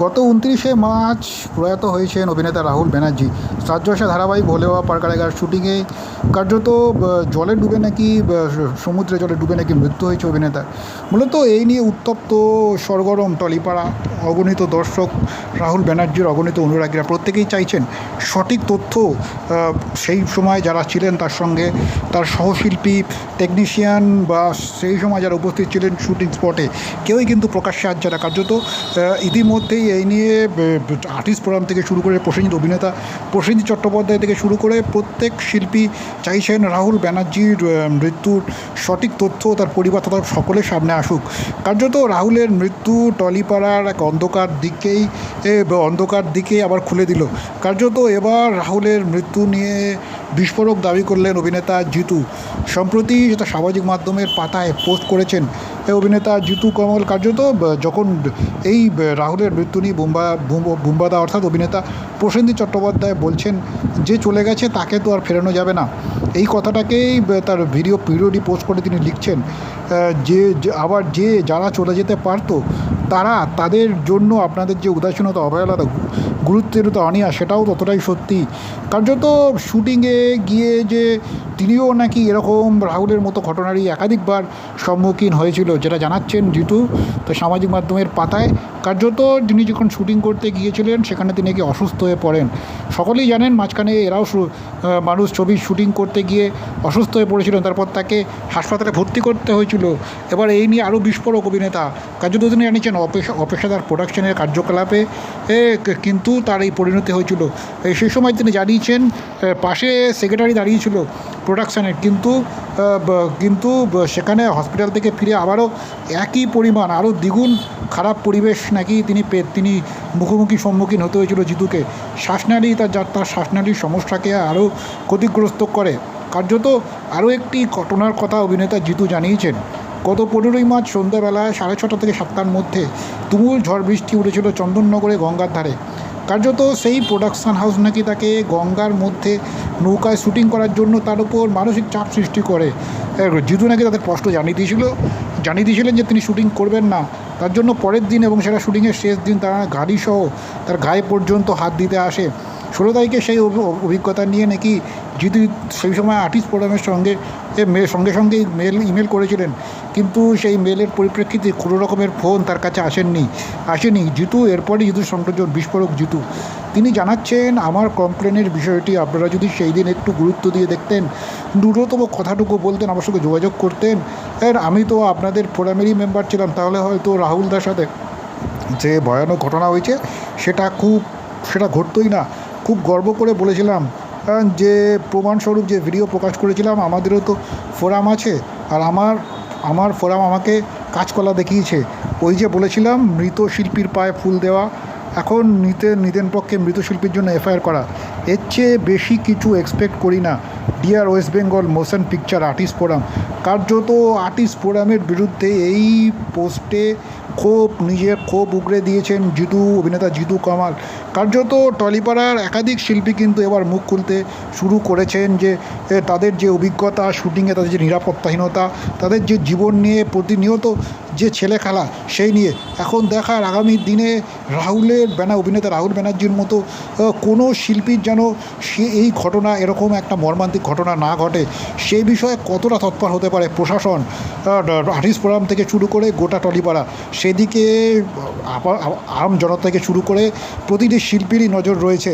গত ২৯শে মার্চ প্রয়াত হয়েছেন অভিনেতা রাহুল ব্যানার্জি। সাজ্জসা ধারাবাহিক ভোলে বাবা পারকারেগার শুটিংয়ে কার্যত জলে ডুবে নাকি সমুদ্রে জলে ডুবে নাকি মৃত্যু হয়েছে অভিনেতার। মূলত এই নিয়ে উত্তপ্ত সরগরম টলিপাড়া। অগণিত দর্শক, রাহুল ব্যানার্জির অগণিত অনুরাগীরা প্রত্যেকেই চাইছেন সঠিক তথ্য। সেই সময় যারা ছিলেন তার সঙ্গে তার সহশিল্পী, টেকনিশিয়ান বা সেই সময় যারা উপস্থিত ছিলেন শুটিং স্পটে, কেউই কিন্তু প্রকাশ্যে আসছে না। কার্যত ইতিমধ্যেই এই নিয়ে আর্টিস্ট ফোরাম থেকে শুরু করে অভিনেতা প্রসেনজিৎ চট্টোপাধ্যায় থেকে শুরু করে প্রত্যেক শিল্পী চাইছেন রাহুল ব্যানার্জির মৃত্যুর সঠিক তথ্য তার পরিবার তথা সকলের সামনে আসুক। কার্যত রাহুলের মৃত্যু টলিপাড়ার এক অন্ধকার দিকে আবার খুলে দিল। কার্যত এবার রাহুলের মৃত্যু নিয়ে বিস্ফোরক দাবি করলেন অভিনেতা জিতু। সম্প্রতি যেটা সামাজিক মাধ্যমের পাতায় পোস্ট করেছেন অভিনেতা জিতু কমল। কার্যত যখন এই রাহুলের মৃত্যু নিয়ে বুম্বাদা অর্থাৎ অভিনেতা প্রসেনজিৎ চট্টোপাধ্যায় বলছেন যে চলে গেছে তাকে তো আর ফেরানো যাবে না, এই কথাটাকেই তার ভিডিওটি পোস্ট করে তিনি লিখছেন যে আবার যারা চলে যেতে পারতো তাদের জন্য আপনাদের যে উদাসীনতা, অবহেলাটা, গুরুত্বের অনীহা, সেটাও ততটাই সত্যি। কার্যত শুটিংয়ে গিয়ে যে তিনিও নাকি এরকম রাহুলের মতো ঘটনারই একাধিকবার সম্মুখীন হয়েছিল, যেটা জানাচ্ছেন জিতু তো সামাজিক মাধ্যমের পাতায়। কার্যত তিনি যখন শুটিং করতে গিয়েছিলেন সেখানে তিনি নাকি অসুস্থ হয়ে পড়েন। সকলেই জানেন মাঝখানে এরাও মানুষ ছবির শুটিং করতে গিয়ে অসুস্থ হয়ে পড়েছিলেন, তারপর তাকে হাসপাতালে ভর্তি করতে হয়েছিল। এবার এই নিয়ে আরও বিস্ফোরক অভিনেতা। কার্যত তিনি জানিয়েছেন অপেশাদার প্রোডাকশনের কার্যকলাপে কিন্তু তার এই পরিণতি হয়েছিল। সেই সময় তিনি জানিয়েছেন পাশে সেক্রেটারি দাঁড়িয়েছিল প্রোডাকশানের, কিন্তু সেখানে হসপিটাল থেকে ফিরে আবারও একই পরিমাণ আরও দ্বিগুণ খারাপ পরিবেশ নাকি তিনি সম্মুখীন হতে হয়েছিল জিতুকে। তার শ্বাসনালীর সমস্যাকে আরও ক্ষতিগ্রস্ত করে। কার্যত আরও একটি ঘটনার কথা অভিনেতা জিতু জানিয়েছেন। গত 15ই মার্চ সন্ধ্যাবেলায় 6:30 থেকে 7টার মধ্যে তুমুল ঝড় বৃষ্টি উঠেছিল চন্দননগরে গঙ্গার ধারে। কার্যত সেই প্রোডাকশান হাউস নাকি তাকে গঙ্গার মধ্যে নৌকায় শ্যুটিং করার জন্য তার উপর মানসিক চাপ সৃষ্টি করে। জিতু নাকি তাদের স্পষ্ট জানিয়ে দিয়েছিলেন যে তিনি শ্যুটিং করবেন না। তার জন্য পরের দিন এবং সেটা শ্যুটিংয়ের শেষ দিন তারা গাড়িসহ তার গায়ে পর্যন্ত হাত দিতে আসে। 16 তারিখে সেই অভিজ্ঞতা নিয়ে নাকি জিতু সেই সময় আর্টিস্ট ফোরামের সঙ্গে ইমেল করেছিলেন, কিন্তু সেই মেলের পরিপ্রেক্ষিতে কোনো রকমের ফোন তার কাছে আসেনি জিতু। এরপরই জিতুর সংযোজন বিস্ফোরক জিতু। তিনি জানাচ্ছেন, আমার কমপ্লেনের বিষয়টি আপনারা যদি সেই দিন একটু গুরুত্ব দিয়ে দেখতেন, ন্যূনতম কথাটুকু বলতেন, আমার সঙ্গে যোগাযোগ করতেন, আমি তো আপনাদের ফোরামেরই মেম্বার ছিলাম, তাহলে হয়তো রাহুলদার সাথে যে ভয়ানক ঘটনা হয়েছে সেটা ঘটতোই না। খুব গর্ব করে বলেছিলাম যে প্রমাণস্বরূপ যে ভিডিও প্রকাশ করেছিলাম, আমাদেরও তো ফোরাম আছে, আর আমার ফোরাম আমাকে কাজকলা দেখিয়েছে। ওই যে বলেছিলাম মৃত শিল্পীর পায়ে ফুল দেওয়া, এখন নিদেন পক্ষে মৃত শিল্পীর জন্য এফআইআর করা, এর চেয়ে বেশি কিছু এক্সপেক্ট করি না। Dear West Bengal motion picture artist forum. কার্যত আর্টিস্ট ফোরামের বিরুদ্ধে এই পোস্টে নিজের ক্ষোভ উগরে দিয়েছেন অভিনেতা জিতু কমল। কার্যত টলিপাড়ার একাধিক শিল্পী কিন্তু এবার মুখ খুলতে শুরু করেছেন যে তাদের যে অভিজ্ঞতা শুটিংয়ে, তাদের যে নিরাপত্তাহীনতা, তাদের যে জীবন নিয়ে প্রতিনিয়ত যে ছেলেখেলা, সেই নিয়ে এখন দেখার আগামী দিনে অভিনেতা রাহুল ব্যানার্জির মতো কোনো শিল্পীর যেন এই ঘটনা, এরকম একটা মর্মান্তিক ঘটনা না ঘটে, সেই বিষয়ে কতটা তৎপর হতে পারে প্রশাসন, আর্টিস্ট ফোরাম থেকে শুরু করে গোটা টলিপাড়া, সেদিকে আম জনতা থেকে শুরু করে প্রতিটি শিল্পীরই নজর রয়েছে।